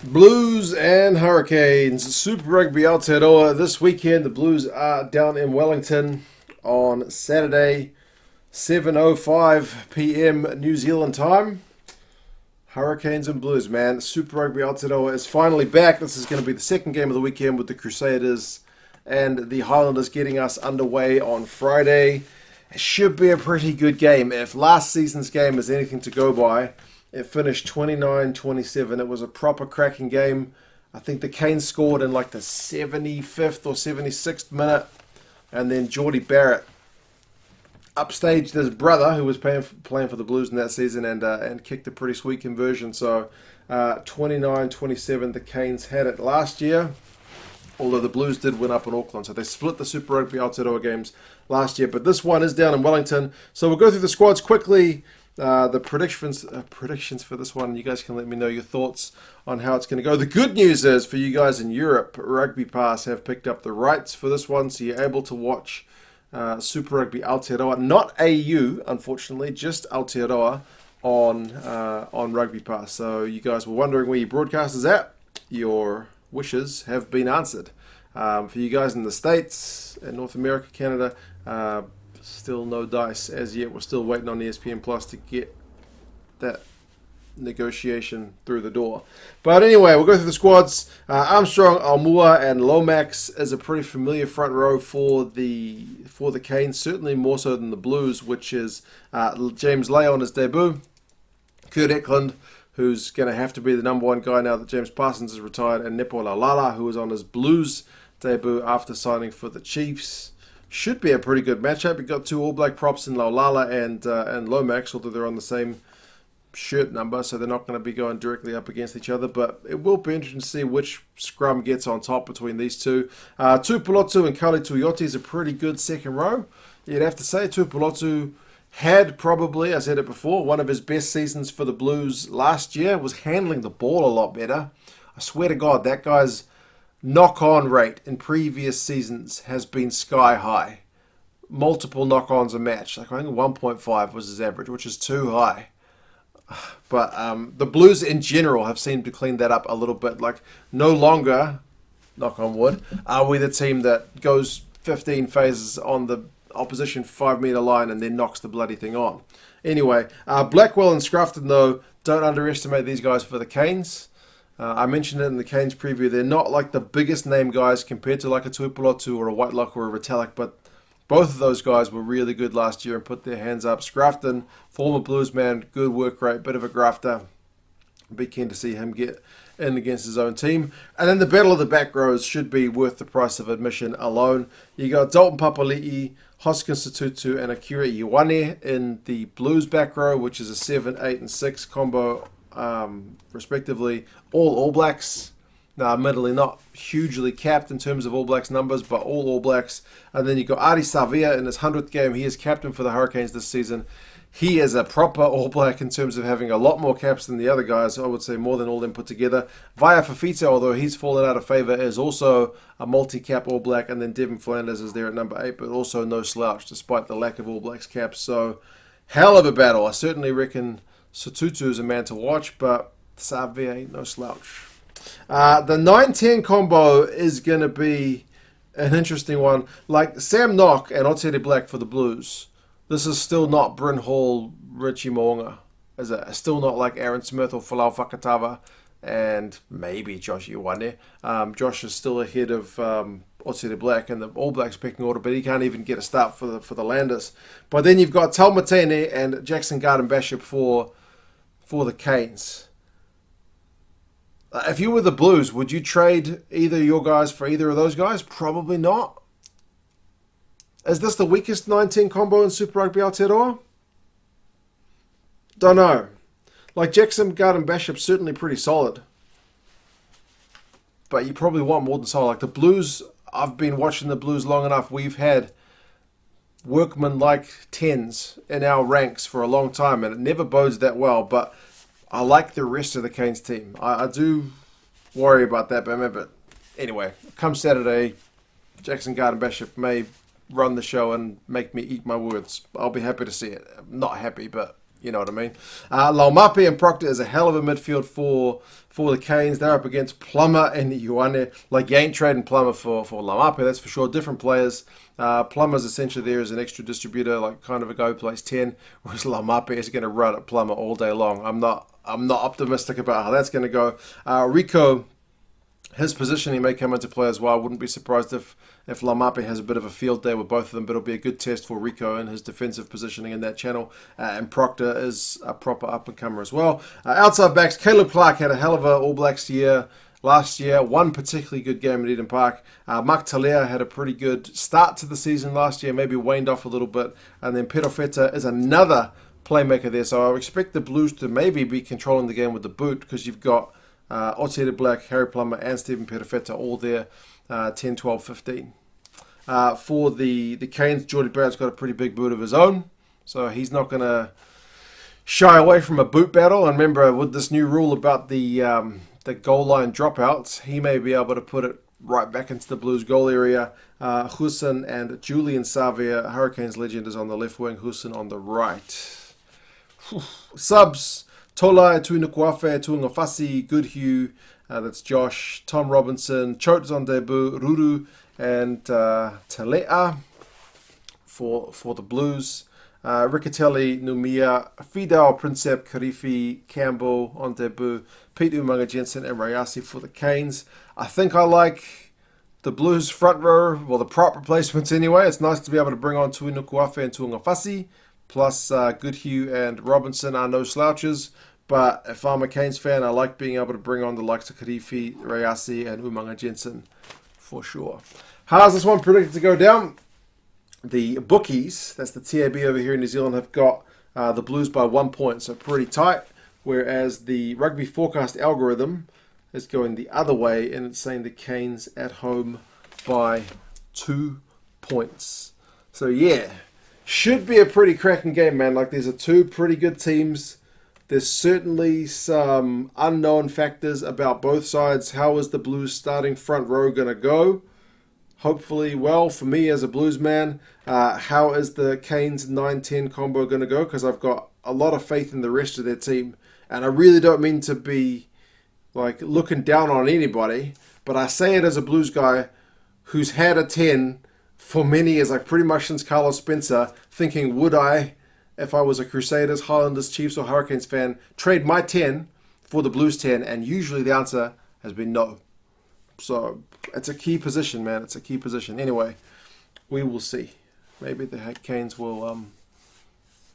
Blues and Hurricanes, Super Rugby Aotearoa. This weekend, the Blues are down in Wellington on Saturday, 7:05 p.m. New Zealand time. Hurricanes and Blues, man. Super Rugby Aotearoa is finally back. This is going to be the second game of the weekend with the Crusaders and the Highlanders getting us underway on Friday. It should be a pretty good game. If last season's game is anything to go by, it finished 29-27. It was a proper cracking game. I think the Canes scored in like the 75th or 76th minute. And then Geordie Barrett upstaged his brother, who was playing for the Blues in that season, and kicked a pretty sweet conversion. So 29-27, the Canes had it last year. Although the Blues did win up in Auckland. So they split the Super Rugby Aotearoa games last year. But this one is down in Wellington. So we'll go through the squads quickly. The predictions for this one. You guys can let me know your thoughts on how it's going to go. The good news is for you guys in Europe, RugbyPass have picked up the rights for this one, so you're able to watch Super Rugby Aotearoa, not AU, unfortunately, just Aotearoa on RugbyPass. So you guys were wondering where your broadcast is at. Your wishes have been answered. For you guys in the States, in North America, Canada, still no dice as yet. We're still waiting on ESPN Plus to get that negotiation through the door. But anyway, we'll go through the squads. Armstrong, Almua, and Lomax is a pretty familiar front row for the Canes, certainly more so than the Blues, which is James Lay on his debut, Kurt Eklund, who's going to have to be the number one guy now that James Parsons is retired, and Nepo Laulala, who was on his Blues debut after signing for the Chiefs. Should be a pretty good matchup. You've got two All Black props in Laulala and Lomax, although they're on the same shirt number, so they're not going to be going directly up against each other. But it will be interesting to see which scrum gets on top between these two. Tupulotu and Kali Tuioti is a pretty good second row. You'd have to say Tupulotu had probably, I said it before, one of his best seasons for the Blues last year. Was handling the ball a lot better. I swear to God, that guy's knock-on rate in previous seasons has been sky high. Multiple knock-ons a match. Like I think 1.5 was his average, which is too high. But the Blues in general have seemed to clean that up a little bit. Like no longer, knock on wood, are we the team that goes 15 phases on the opposition 5-metre line and then knocks the bloody thing on. Anyway, Blackwell and Scruffton, though, don't underestimate these guys for the Canes. I mentioned it in the Canes preview. They're not like the biggest name guys compared to like a Tuipulotu or a Whitelock or a Retallick, but both of those guys were really good last year and put their hands up. Scruffton, former Bluesman, good work rate, bit of a grafter. Be keen to see him get in against his own team. And then the battle of the back rows should be worth the price of admission alone. You got Dalton Papali'i, Hoskins Satutu, and Akira Ioane in the Blues back row, which is a 7, 8, and 6 combo, respectively. All Blacks. Now, admittedly, not hugely capped in terms of All Blacks numbers, but all Blacks. And then you've got Adi Savia in his 100th game. He is captain for the Hurricanes this season. He is a proper All Black in terms of having a lot more caps than the other guys. I would say more than all them put together. Vaya Fafita, although he's fallen out of favour, is also a multi-cap All Black. And then Devin Flanders is there at number 8, but also no slouch despite the lack of All Blacks caps. So, hell of a battle. I certainly reckon Satutu is a man to watch, but Savia ain't no slouch. The 9-10 combo is going to be an interesting one. Like Sam Nock and Oteri Black for the Blues. This is still not Bryn Hall, Richie Moonga. Is it? Still not like Aaron Smith or Falau Fakatava and maybe Josh Ioane. Josh is still ahead of Oteri Black in the All Blacks pecking order, but he can't even get a start for the Landers. But then you've got Talmatene and Jackson Garden-Bishop for the Canes. If you were the Blues, would you trade either of your guys for either of those guys? Probably not. Is this the weakest 9-10 combo in Super Rugby Aotearoa? Don't know. Like Jackson Garden-Bishop's certainly pretty solid. But you probably want more than solid. Like the Blues, I've been watching the Blues long enough. We've had workman-like 10s in our ranks for a long time, and it never bodes that well. But I like the rest of the Canes team. I do worry about that, but anyway, come Saturday, Jackson Garden-Bishop may run the show and make me eat my words. I'll be happy to see it. I'm not happy, but You know what I mean? Laumape and Proctor is a hell of a midfield for the Canes. They're up against Plummer and Ioane. Like, you ain't trading Plummer for Laumape, that's for sure. Different players. Plummer's essentially there as an extra distributor, like kind of a guy who plays 10, whereas Laumape is going to run at Plummer all day long. I'm not optimistic about how that's going to go. Rico, his positioning may come into play as well. I wouldn't be surprised if Laumape has a bit of a field day with both of them, but it'll be a good test for Rico and his defensive positioning in that channel. And Proctor is a proper up-and-comer as well. Outside backs, Caleb Clark had a hell of a All Blacks year last year. One particularly good game at Eden Park. Mark Talea had a pretty good start to the season last year, maybe waned off a little bit. And then Perofeta is another playmaker there. So I expect the Blues to maybe be controlling the game with the boot, because you've got Ote Black, Harry Plummer, and Stephen Perofeta all there, 10, 12, 15. For the Canes, Jordy Barrett's got a pretty big boot of his own, so he's not going to shy away from a boot battle. And remember, with this new rule about the goal line dropouts, he may be able to put it right back into the Blues goal area. Hussein and Julian Savia, Hurricanes legend, is on the left wing, Hussein on the right. Subs: Tolai, Tuinukuafe, Tuungafasi, Goodhue, that's Josh, Tom Robinson, Chote's on debut, Ruru, and Talea for the Blues. Riccatelli, Numia, Fidel, Princep, Karifi, Campbell on debut, Pete Umaga Jensen, and Rayasi for the Canes. I think I like the Blues front row, well, the prop replacements anyway. It's nice to be able to bring on Tuinukuafe and Tuungafasi, plus Goodhue and Robinson are no slouches. But if I'm a Canes fan, I like being able to bring on the likes of Karifi, Rayasi, and Umaga Jensen for sure. How's this one predicted to go down? The bookies, that's the TAB over here in New Zealand, have got the Blues by 1 point, so pretty tight. Whereas the Rugby Forecast algorithm is going the other way, and it's saying the Canes at home by 2 points. So yeah, should be a pretty cracking game, man. Like, these are two pretty good teams. There's certainly some unknown factors about both sides. How is the Blues starting front row going to go? Hopefully, well, for me as a Blues man, how is the Canes 9-10 combo going to go? Because I've got a lot of faith in the rest of their team. And I really don't mean to be like looking down on anybody, but I say it as a Blues guy who's had a 10 for many years, like pretty much since Carlos Spencer, thinking, would I, if I was a Crusaders, Highlanders, Chiefs, or Hurricanes fan, trade my 10 for the Blues 10? And usually the answer has been no. So it's a key position, man. It's a key position. Anyway, we will see. Maybe the Canes will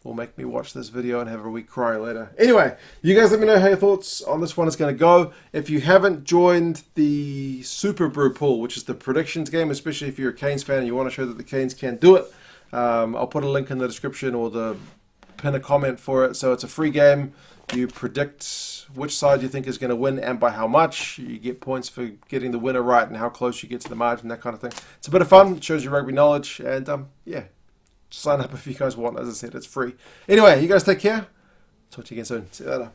make me watch this video and have a wee cry later. Anyway, you guys let me know how your thoughts on this one is going to go. If you haven't joined the Super Brew pool, which is the predictions game, especially if you're a Canes fan and you want to show that the Canes can do it, I'll put a link in the description or pin a comment for it. So it's a free game. You predict which side you think is going to win and by how much. You get points for getting the winner right and how close you get to the margin, that kind of thing. It's a bit of fun. It shows you rugby knowledge. And yeah, sign up if you guys want. As I said, it's free. Anyway, you guys take care. Talk to you again soon. See you later.